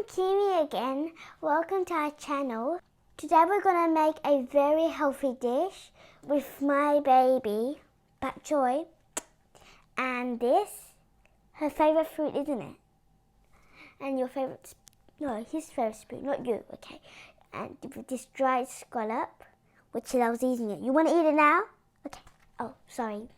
Kimi again. Welcome to our channel. Today we're going to make a very healthy dish with my baby, Pak Choi. And this, her favourite fruit, isn't it? And your favourite, no, his favourite spoon, not you, okay. And with this dried scallop, which he loves eating it. You want to eat it now? Okay. Oh, sorry.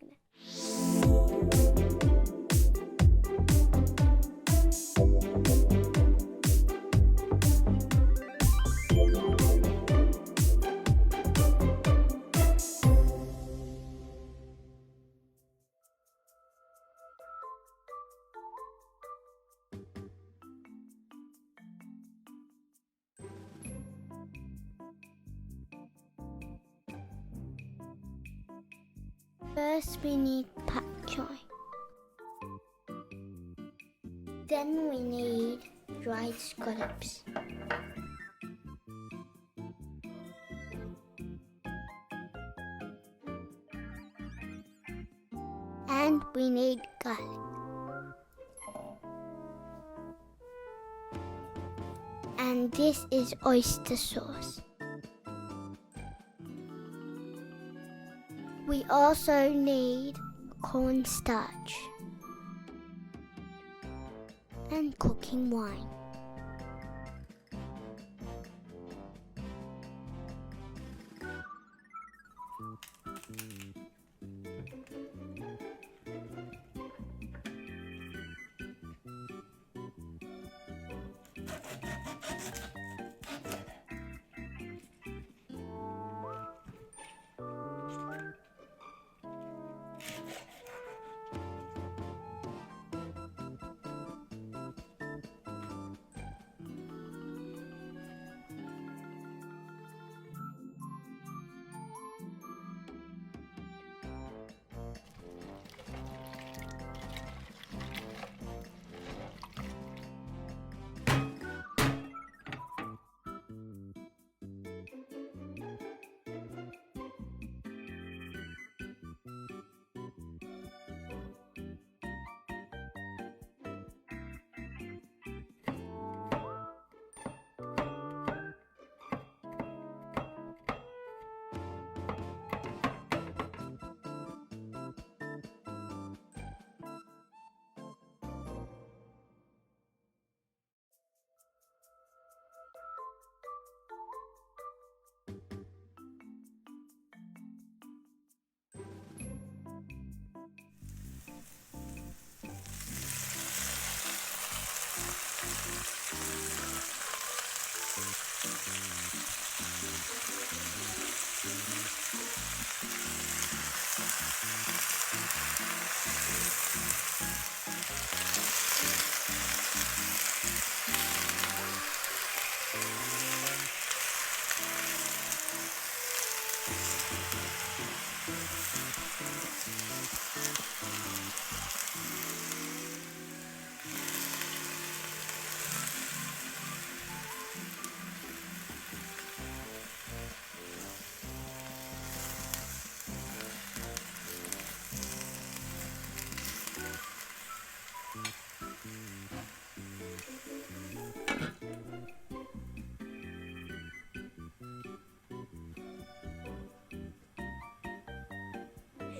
First we need Pak Choi. Then we need dried scallops. And we need garlic. And this is oyster sauce. We also need cornstarch and cooking wine.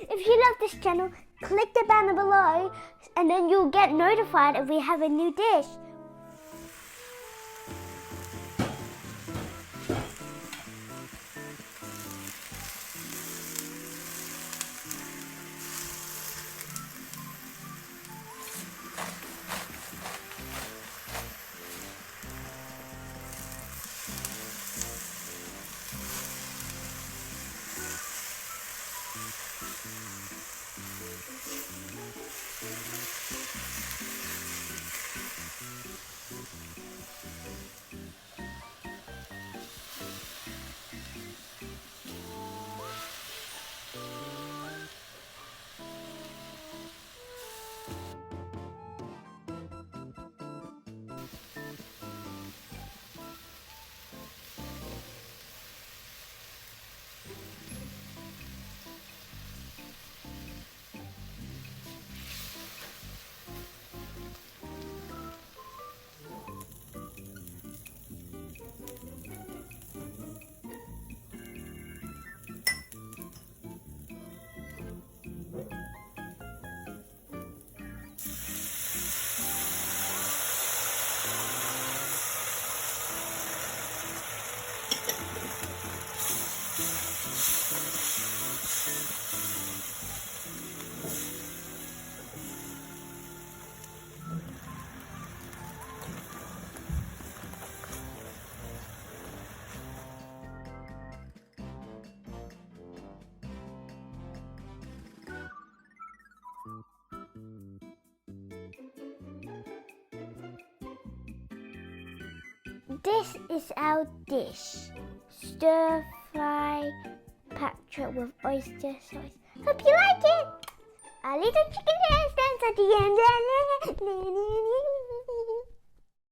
If you love this channel, click the banner below and then you'll get notified if we have a new dish. this is our dish. Stir-fry Pak Choi with oyster sauce. Hope you like it. Our little chicken dance at the end.